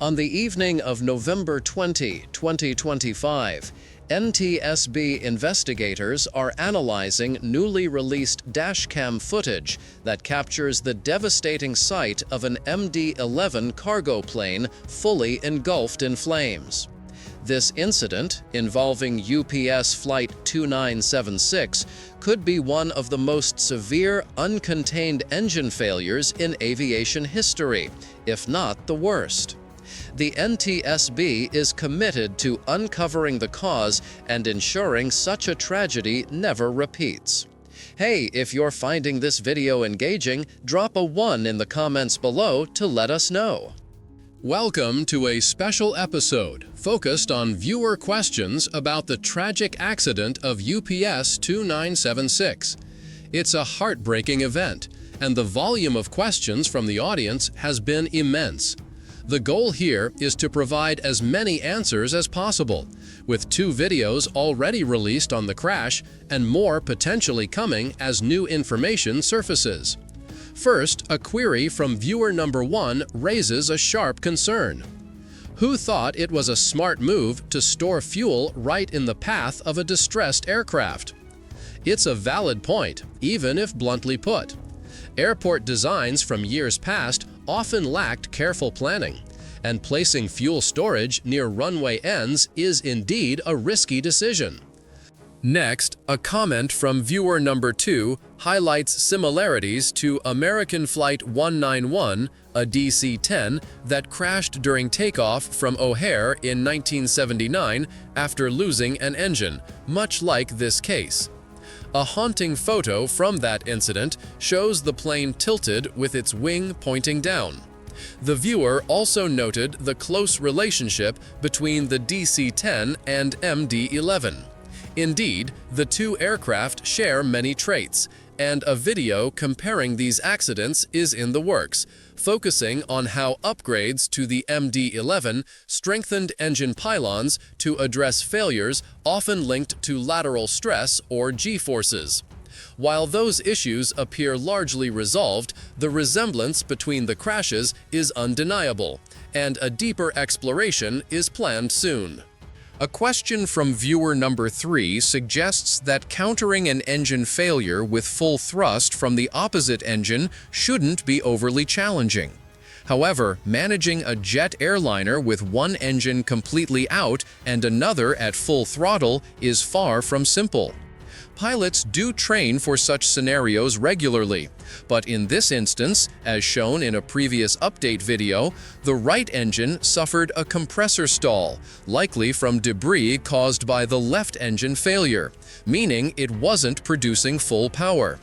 On the evening of November 20, 2025, NTSB investigators are analyzing newly released dashcam footage that captures the devastating sight of an MD-11 cargo plane fully engulfed in flames. This incident, involving UPS Flight 2976, could be one of the most severe uncontained engine failures in aviation history, if not the worst. The NTSB is committed to uncovering the cause and ensuring such a tragedy never repeats. Hey, if you're finding this video engaging, drop a 1 in the comments below to let us know. Welcome to a special episode focused on viewer questions about the tragic accident of UPS 2976. It's a heartbreaking event, and the volume of questions from the audience has been immense. The goal here is to provide as many answers as possible, with 2 videos already released on the crash and more potentially coming as new information surfaces. First, a query from viewer number 1 raises a sharp concern. Who thought it was a smart move to store fuel right in the path of a distressed aircraft? It's a valid point, even if bluntly put. Airport designs from years past often lacked careful planning, and placing fuel storage near runway ends is indeed a risky decision. Next, a comment from viewer number 2 highlights similarities to American Flight 191, a DC-10 that crashed during takeoff from O'Hare in 1979 after losing an engine, much like this case. A haunting photo from that incident shows the plane tilted with its wing pointing down. The viewer also noted the close relationship between the DC-10 and MD-11. Indeed, the 2 aircraft share many traits, and a video comparing these accidents is in the works, focusing on how upgrades to the MD-11 strengthened engine pylons to address failures often linked to lateral stress or G-forces. While those issues appear largely resolved, the resemblance between the crashes is undeniable, and a deeper exploration is planned soon. A question from viewer number 3 suggests that countering an engine failure with full thrust from the opposite engine shouldn't be overly challenging. However, managing a jet airliner with one engine completely out and another at full throttle is far from simple. Pilots do train for such scenarios regularly, but in this instance, as shown in a previous update video, the right engine suffered a compressor stall, likely from debris caused by the left engine failure, meaning it wasn't producing full power.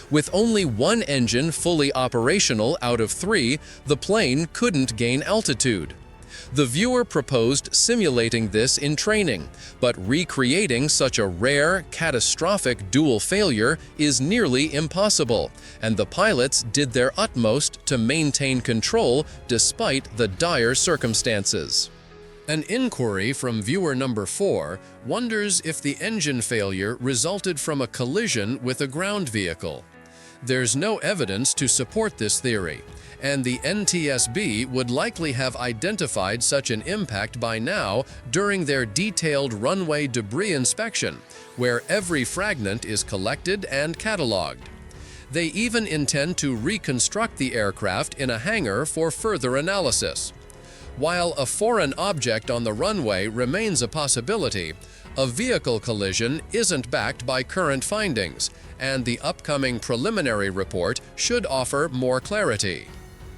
With only one engine fully operational out of 3, the plane couldn't gain altitude. The viewer proposed simulating this in training, but recreating such a rare, catastrophic dual failure is nearly impossible, and the pilots did their utmost to maintain control despite the dire circumstances. An inquiry from viewer number 4 wonders if the engine failure resulted from a collision with a ground vehicle. There's no evidence to support this theory, and the NTSB would likely have identified such an impact by now during their detailed runway debris inspection, where every fragment is collected and cataloged. They even intend to reconstruct the aircraft in a hangar for further analysis. While a foreign object on the runway remains a possibility, a vehicle collision isn't backed by current findings, and the upcoming preliminary report should offer more clarity.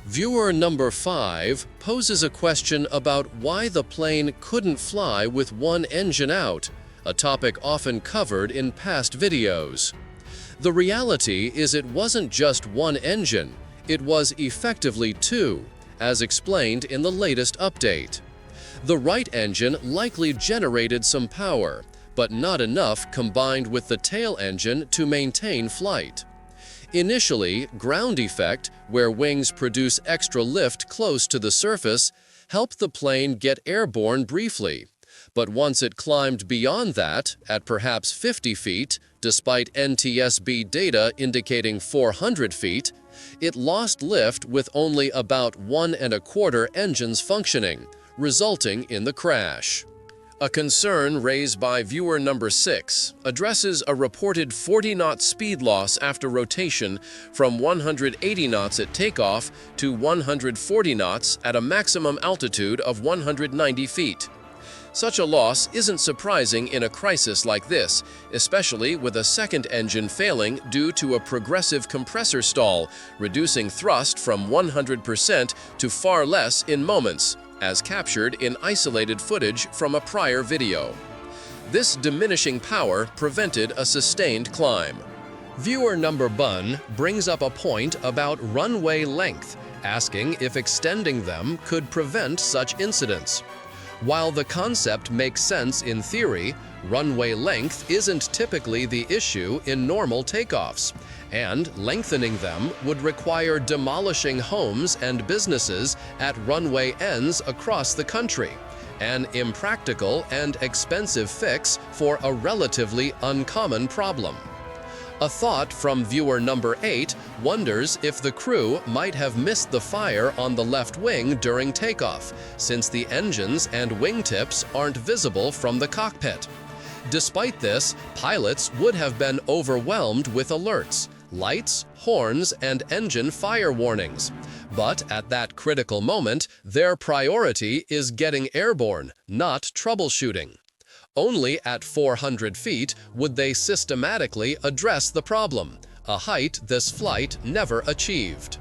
Viewer number 5 poses a question about why the plane couldn't fly with one engine out, a topic often covered in past videos. The reality is it wasn't just one engine, it was effectively 2, as explained in the latest update. The right engine likely generated some power, but not enough combined with the tail engine to maintain flight. Initially, ground effect, where wings produce extra lift close to the surface, helped the plane get airborne briefly. But once it climbed beyond that, at perhaps 50 feet, despite NTSB data indicating 400 feet, It lost lift with only about 1¼ engines functioning, resulting in the crash. A concern raised by viewer number 6 addresses a reported 40-knot speed loss after rotation from 180 knots at takeoff to 140 knots at a maximum altitude of 190 feet. Such a loss isn't surprising in a crisis like this, especially with a second engine failing due to a progressive compressor stall, reducing thrust from 100% to far less in moments, as captured in isolated footage from a prior video. This diminishing power prevented a sustained climb. Viewer number Bun brings up a point about runway length, asking if extending them could prevent such incidents. While the concept makes sense in theory, runway length isn't typically the issue in normal takeoffs, and lengthening them would require demolishing homes and businesses at runway ends across the country, an impractical and expensive fix for a relatively uncommon problem. A thought from viewer number 8 wonders if the crew might have missed the fire on the left wing during takeoff, since the engines and wingtips aren't visible from the cockpit. Despite this, pilots would have been overwhelmed with alerts, lights, horns, and engine fire warnings. But at that critical moment, their priority is getting airborne, not troubleshooting. Only at 400 feet would they systematically address the problem, a height this flight never achieved.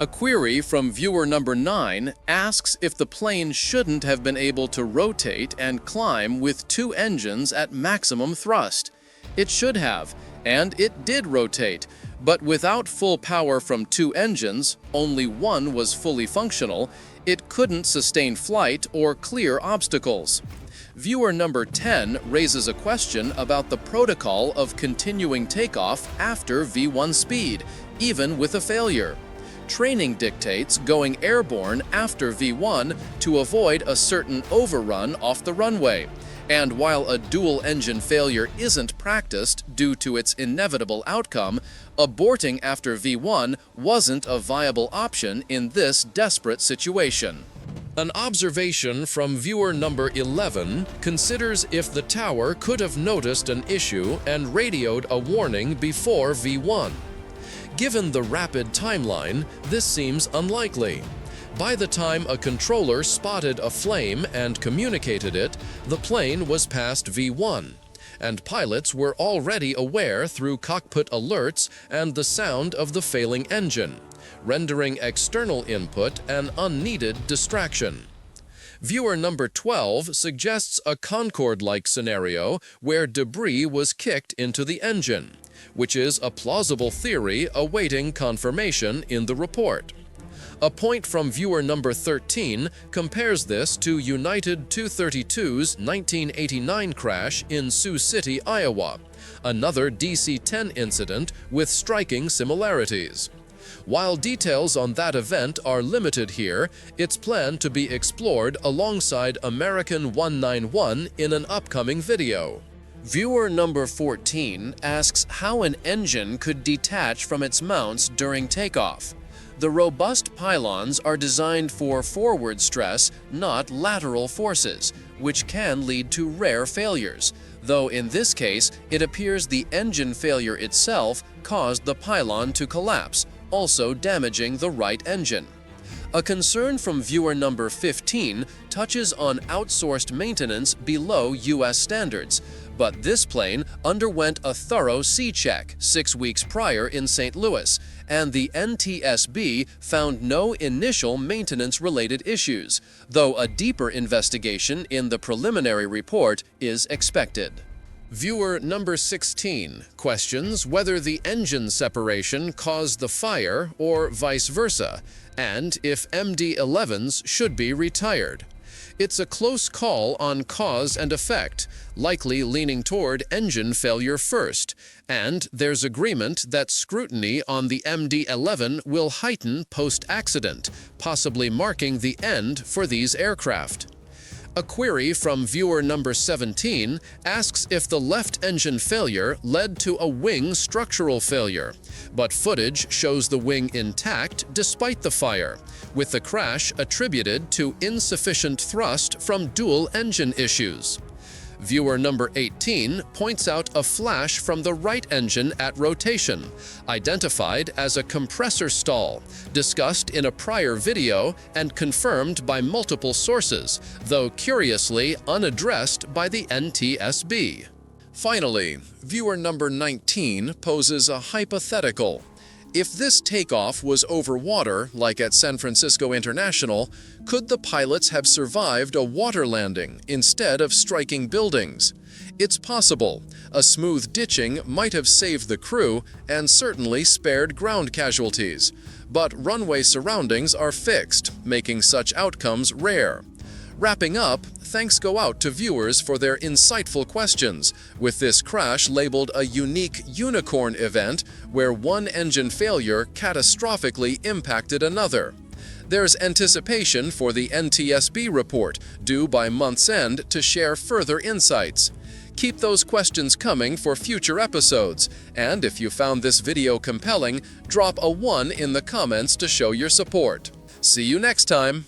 A query from viewer number 9 asks if the plane shouldn't have been able to rotate and climb with 2 engines at maximum thrust. It should have, and it did rotate, but without full power from 2 engines, only one was fully functional, it couldn't sustain flight or clear obstacles. Viewer number 10 raises a question about the protocol of continuing takeoff after V1 speed, even with a failure. Training dictates going airborne after V1 to avoid a certain overrun off the runway. And while a dual engine failure isn't practiced due to its inevitable outcome, aborting after V1 wasn't a viable option in this desperate situation. An observation from viewer number 11 considers if the tower could have noticed an issue and radioed a warning before V1. Given the rapid timeline, this seems unlikely. By the time a controller spotted a flame and communicated it, the plane was past V1, and pilots were already aware through cockpit alerts and the sound of the failing engine, rendering external input an unneeded distraction. Viewer number 12 suggests a Concorde-like scenario where debris was kicked into the engine, which is a plausible theory awaiting confirmation in the report. A point from viewer number 13 compares this to United 232's 1989 crash in Sioux City, Iowa, another DC-10 incident with striking similarities. While details on that event are limited here, it's planned to be explored alongside American 191 in an upcoming video. Viewer number 14 asks how an engine could detach from its mounts during takeoff. The robust pylons are designed for forward stress, not lateral forces, which can lead to rare failures, though in this case it appears the engine failure itself caused the pylon to collapse, also damaging the right engine. A concern from viewer number 15 touches on outsourced maintenance below U.S. standards, but this plane underwent a thorough C-check 6 weeks prior in St. Louis, and the NTSB found no initial maintenance-related issues, though a deeper investigation in the preliminary report is expected. Viewer number 16 questions whether the engine separation caused the fire or vice versa, and if MD-11s should be retired. It's a close call on cause and effect, likely leaning toward engine failure first, and there's agreement that scrutiny on the MD-11 will heighten post-accident, possibly marking the end for these aircraft. A query from viewer number 17 asks if the left engine failure led to a wing structural failure, but footage shows the wing intact despite the fire, with the crash attributed to insufficient thrust from dual engine issues. Viewer number 18 points out a flash from the right engine at rotation, identified as a compressor stall, discussed in a prior video and confirmed by multiple sources, though curiously unaddressed by the NTSB. Finally, viewer number 19 poses a hypothetical. If this takeoff was over water, like at San Francisco International, could the pilots have survived a water landing instead of striking buildings? It's possible. A smooth ditching might have saved the crew and certainly spared ground casualties. But runway surroundings are fixed, making such outcomes rare. Wrapping up, thanks go out to viewers for their insightful questions, with this crash labeled a unique unicorn event where one engine failure catastrophically impacted another. There's anticipation for the NTSB report, due by month's end, to share further insights. Keep those questions coming for future episodes, and if you found this video compelling, drop a 1 in the comments to show your support. See you next time!